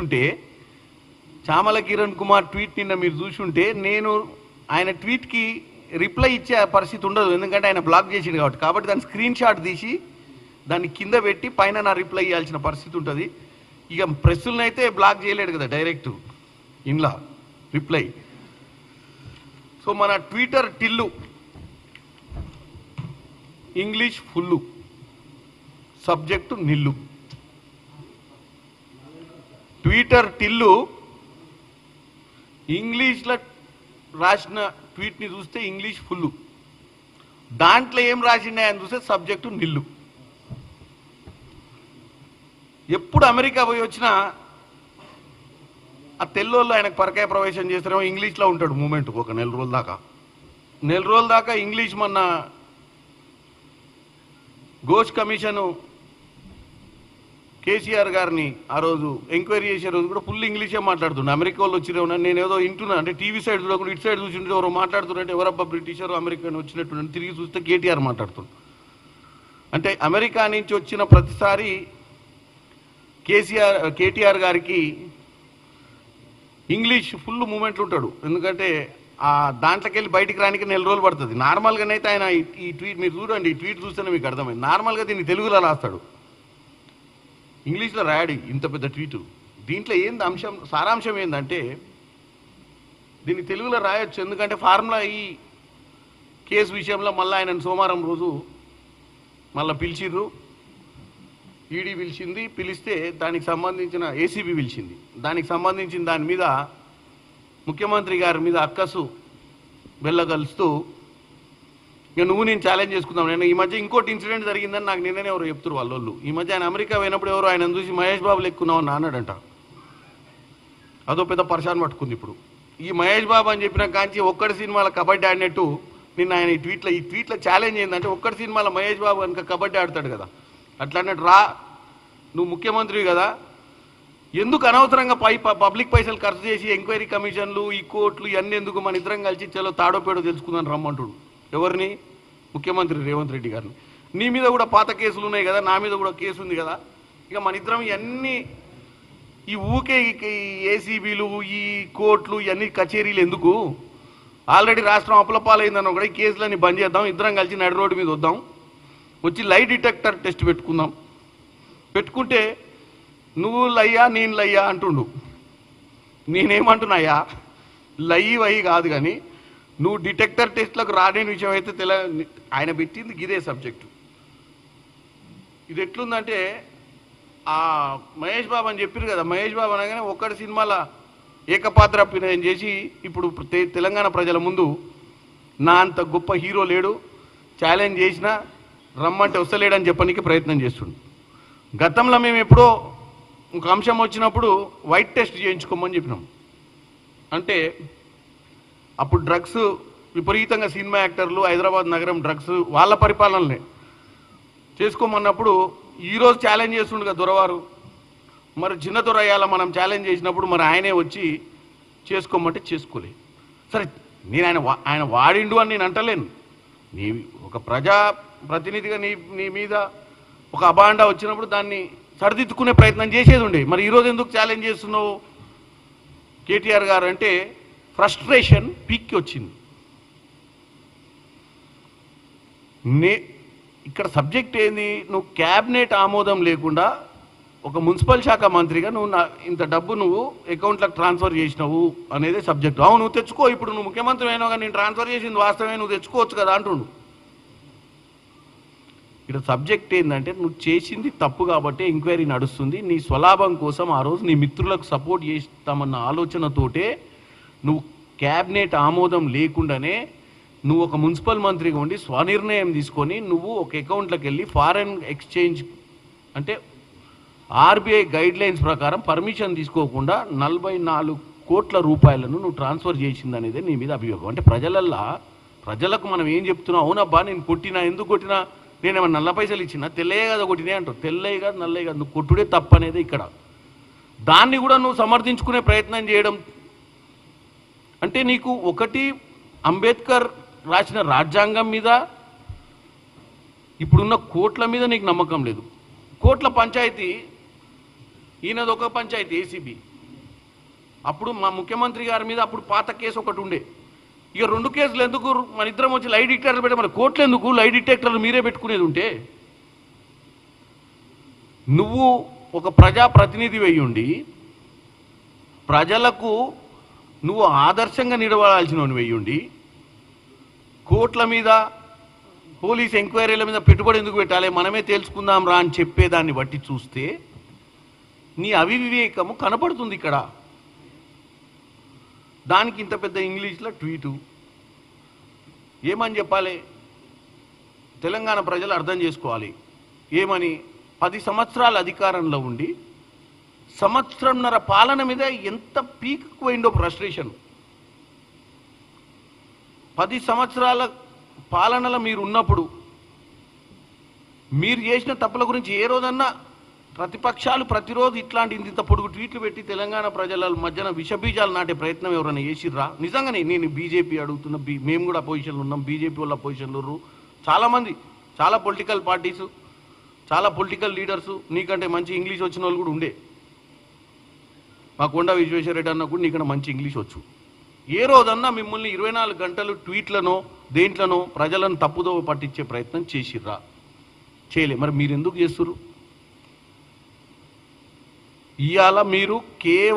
ఉంటే చామల కిరణ్ కుమార్ ట్వీట్ నిన్న మీరు చూసుంటే నేను ఆయన ట్వీట్కి రిప్లై ఇచ్చే పరిస్థితి ఉండదు, ఎందుకంటే ఆయన బ్లాక్ చేసిండు కాబట్టి దాని స్క్రీన్ షాట్ తీసి దాన్ని కింద పెట్టి పైన నా రిప్లై ఇవ్వాల్సిన పరిస్థితి ఉంటుంది. ఇక ప్రెస్సులను అయితే బ్లాక్ చేయలేడు కదా డైరెక్ట్ ఇన్లా రిప్లై. సో మన Twitter Tillu English full, subject nil. Twitter Tillu ఇంగ్లీష్లో రాసిన ట్వీట్ని చూస్తే ఇంగ్లీష్ ఫుల్లు, దాంట్లో ఏం రాసిండే చూస్తే సబ్జెక్టు నిల్లు. ఎప్పుడు అమెరికా పోయి వచ్చినా ఆ తెల్లోళ్ళు ఆయనకు పరకాయ ప్రవేశం చేస్తారేమో ఇంగ్లీష్లో ఉంటాడు మూమెంట్ ఒక నెల రోజుల దాకా ఇంగ్లీష్. మొన్న ఘోష్ కమిషను కేసీఆర్ గారిని ఆ రోజు ఎంక్వైరీ చేసే రోజు కూడా ఫుల్ ఇంగ్లీషే మాట్లాడుతుండే. అమెరికా వాళ్ళు వచ్చిన నేను ఏదో వింటున్నా, అంటే టీవీ సైడ్ చూడకుండా ఇటు సైడ్ చూసింటే ఎవరో మాట్లాడుతున్నట్టు, ఎవరబ్బా బ్రిటిషర్ అమెరికన్ వచ్చినట్టు తిరిగి చూస్తే కేటీఆర్ మాట్లాడుతుంది. అంటే అమెరికా నుంచి వచ్చిన ప్రతిసారి కేటీఆర్ గారికి ఇంగ్లీష్ ఫుల్ మూమెంట్లు ఉంటాడు, ఎందుకంటే ఆ దాంట్లోకి వెళ్ళి బయటికి రానికి నెల రోజులు పడుతుంది. నార్మల్గానైతే ఆయన ఈ ట్వీట్ మీరు చూడండి, ఈ ట్వీట్ చూస్తేనే మీకు అర్థమైంది. నార్మల్గా దీన్ని తెలుగులో రాస్తాడు, ఇంగ్లీష్లో రాయాడు ఇంత పెద్ద ట్వీటు. దీంట్లో ఏంది అంశం, సారాంశం ఏంటంటే దీన్ని తెలుగులో రాయొచ్చు, ఎందుకంటే ఫార్ములా ఈ కేసు విషయంలో మళ్ళీ ఆయన సోమవారం రోజు మళ్ళీ పిలిచిర్రు, ఈడీ పిలిచింది. పిలిస్తే దానికి సంబంధించిన ఏసీబీ పిలిచింది. దానికి సంబంధించిన దాని మీద ముఖ్యమంత్రి గారి మీద అక్కసు వెళ్ళగలుస్తూ ఇక నువ్వు నేను ఛాలెంజ్ చేసుకుందాం. నేను ఈ మధ్య ఇంకోటి ఇన్సిడెంట్ జరిగిందని నాకు నిన్ననే ఎవరు చెప్తారు వాళ్ళు. ఈ మధ్య ఆయన అమెరికా పోయినప్పుడు ఎవరు ఆయన చూసి మహేష్ బాబు లెక్కున్నావు అని అన్నాడంట. అదో పెద్ద పరిశాన్ పట్టుకుంది. ఇప్పుడు ఈ మహేష్ బాబు అని చెప్పిన కాంచి ఒక్కడి సినిమాలో కబడ్డీ ఆడినట్టు నిన్న ఆయన ఈ ట్వీట్లో ఛాలెంజ్ ఏంటంటే ఒక్కడి సినిమాలో మహేష్ బాబు కనుక కబడ్డీ ఆడతాడు కదా, అట్లా అన్నట్టు రా, నువ్వు ముఖ్యమంత్రివి కదా, ఎందుకు అనవసరంగా పబ్లిక్ పైసలు ఖర్చు చేసి ఎంక్వైరీ కమిషన్లు ఈ కోర్టులు ఇవన్నీ ఎందుకు, మన ఇద్దరం కలిసి చలో తాడోపేడో తెలుసుకుందని రమ్మంటుడు. ఎవరిని? ముఖ్యమంత్రి రేవంత్ రెడ్డి గారిని. నీ మీద కూడా పాత కేసులు ఉన్నాయి కదా, నా మీద కూడా కేసు ఉంది కదా, ఇక మన ఇద్దరం ఇవన్నీ ఈ ఊకే ఏసీబీలు ఈ కోర్టులు ఇవన్నీ కచేరీలు ఎందుకు, ఆల్రెడీ రాష్ట్రం అప్పులపాలైందని కూడా ఈ కేసులన్నీ బంద్ చేద్దాం, ఇద్దరం కలిసి నడి రోడ్డు మీద వద్దాం, వచ్చి లై డిటెక్టర్ టెస్ట్ పెట్టుకుందాం. పెట్టుకుంటే నువ్వు లయ్యా నేను లయ్యా అంటుండు. నేనేమంటున్నాయా, లయ్యి వయ్యి కాదు, కానీ నువ్వు డిటెక్టర్ టెస్ట్లకు రాలేని విషయం అయితే ఆయన పెట్టింది ఇదే సబ్జెక్టు. ఇది ఎట్లుందంటే ఆ మహేష్ బాబు అని చెప్పారు కదా, మహేష్ బాబు అనగానే ఒక్కడి సినిమాలో ఏకపాత్ర అభినయం చేసి ఇప్పుడు తెలంగాణ ప్రజల ముందు నా అంత గొప్ప హీరో లేడు, ఛాలెంజ్ చేసినా రమ్మంటే వస్తలేడని చెప్పడానికి ప్రయత్నం చేస్తుండు. గతంలో మేము ఎప్పుడో ఒక అంశం వచ్చినప్పుడు వైట్ టెస్ట్ చేయించుకోమని చెప్పినాం. అంటే అప్పుడు డ్రగ్స్ విపరీతంగా సినిమా యాక్టర్లు హైదరాబాద్ నగరం డ్రగ్స్ వాళ్ళ పరిపాలనలే చేసుకోమన్నప్పుడు ఈరోజు ఛాలెంజ్ చేస్తుండు కదా దొరవారు, మరి చిన్న దొరయ్యాల మనం ఛాలెంజ్ చేసినప్పుడు మరి ఆయనే వచ్చి చేసుకోమంటే చేసుకోలే. సరే నేను ఆయన వాడిండు అని నేను అంటలేను, నీ ఒక ప్రజా ప్రతినిధిగా నీ మీద ఒక అబాండా వచ్చినప్పుడు దాన్ని సరిదిద్దుకునే ప్రయత్నం చేసేది ఉండే. మరి ఈరోజు ఎందుకు ఛాలెంజ్ చేస్తున్నావు కేటీఆర్ గారు అంటే ఫ్రస్ట్రేషన్ పీక్కి వచ్చింది. ఇక్కడ సబ్జెక్ట్ ఏంది, నువ్వు క్యాబినెట్ ఆమోదం లేకుండా ఒక మున్సిపల్ శాఖ మంత్రిగా నువ్వు ఇంత డబ్బు నువ్వు అకౌంట్లకు ట్రాన్స్ఫర్ చేసినావు అనేది సబ్జెక్టు. అవును నువ్వు తెచ్చుకో, ఇప్పుడు నువ్వు ముఖ్యమంత్రి అయినావు కానీ నేను ట్రాన్స్ఫర్ చేసింది వాస్తవమే, నువ్వు తెచ్చుకోవచ్చు కదా అంటుండు. ఇక్కడ సబ్జెక్ట్ ఏంటంటే నువ్వు చేసింది తప్పు కాబట్టి ఎంక్వైరీ నడుస్తుంది, నీ స్వలాభం కోసం ఆ రోజు నీ మిత్రులకు సపోర్ట్ చేస్తామన్న ఆలోచనతోటే నువ్వు క్యాబినెట్ ఆమోదం లేకుండానే నువ్వు ఒక మున్సిపల్ మంత్రిగా ఉండి స్వనిర్ణయం తీసుకొని నువ్వు ఒక అకౌంట్లోకి వెళ్ళి ఫారెన్ ఎక్స్చేంజ్ అంటే ఆర్బీఐ గైడ్లైన్స్ ప్రకారం పర్మిషన్ తీసుకోకుండా 44 కోట్ల రూపాయలను నువ్వు ట్రాన్స్ఫర్ చేసిందనేది నీ మీద అభియోగం. అంటే ప్రజలకు మనం ఏం చెప్తున్నావు, అవునబ్బా నేను కొట్టినా, ఎందుకు కొట్టినా, నేనేమన్నా నల్ల పైసలు ఇచ్చినా, తెల్లయ్య కదా కొట్టినే అంటావు, తెల్లయ్య కాదు నల్లయ్య కాదు, నువ్వు కొట్టుడే తప్పు అనేది ఇక్కడ. దాన్ని కూడా నువ్వు సమర్థించుకునే ప్రయత్నం చేయడం అంటే నీకు ఒకటి అంబేద్కర్ రాసిన రాజ్యాంగం మీద ఇప్పుడున్న కోట్ల మీద నీకు నమ్మకం లేదు. కోట్ల పంచాయతీ ఈయనది ఒక పంచాయతీ ఏసీబీ, అప్పుడు మా ముఖ్యమంత్రి గారి మీద అప్పుడు పాత కేసు ఒకటి ఉండే. ఇక 2 కేసులు ఎందుకు, మన ఇద్దరం వచ్చి లై డిటెక్టర్లు పెట్టే, మన కోర్టులు ఎందుకు, లై డిటెక్టర్లు మీరే పెట్టుకునేది ఉంటే. నువ్వు ఒక ప్రజాప్రతినిధి వెయ్యుండి ప్రజలకు నువ్వు ఆదర్శంగా నిలబడాల్సిన వెయ్యుండి కోర్టుల మీద పోలీస్ ఎంక్వైరీల మీద పెట్టుబడి ఎందుకు పెట్టాలి, మనమే తెలుసుకుందాం రా అని చెప్పేదాన్ని బట్టి చూస్తే నీ అవివేకము కనపడుతుంది ఇక్కడ. దానికి ఇంత పెద్ద ఇంగ్లీష్లో ట్వీటు ఏమని చెప్పాలి? తెలంగాణ ప్రజలు అర్థం చేసుకోవాలి. ఏమని? 10 సంవత్సరాల అధికారంలో ఉండి సంవత్సరంన్నర పాలన మీద ఎంత పీక్కు పోయిందో ఫ్రస్ట్రేషన్. 10 సంవత్సరాల పాలనలో మీరు ఉన్నప్పుడు మీరు చేసిన తప్పుల గురించి ఏ రోజన్నా ప్రతిపక్షాలు ప్రతిరోజు ఇట్లాంటి ఇంత పొడుగు ట్వీట్లు పెట్టి తెలంగాణ ప్రజల మధ్యన విషబీజాలు నాటే ప్రయత్నం ఎవరైనా చేసిర్రా? నిజంగానే నేను బీజేపీ అడుగుతున్న, మేము కూడా పొజిషన్లో ఉన్నాం, బీజేపీ వాళ్ళ పొజిషన్లో చాలామంది, చాలా పొలిటికల్ పార్టీసు, చాలా పొలిటికల్ లీడర్సు నీకంటే మంచి ఇంగ్లీష్ వచ్చిన వాళ్ళు కూడా ఉండే. మా కొండ విశ్వేశ్వరరెడ్డి అన్న కూడా నీకన్నా మంచి ఇంగ్లీష్ వచ్చు. ఏ రోజన్నా మిమ్మల్ని 24 గంటలు ట్వీట్లనో దేంట్లనో ప్రజలను తప్పుదో పట్టించే ప్రయత్నం చేసిర్రా? చేయలే. మరి మీరు ఎందుకు చేస్తుర్రు? ఇవాళ మీరు కేవలం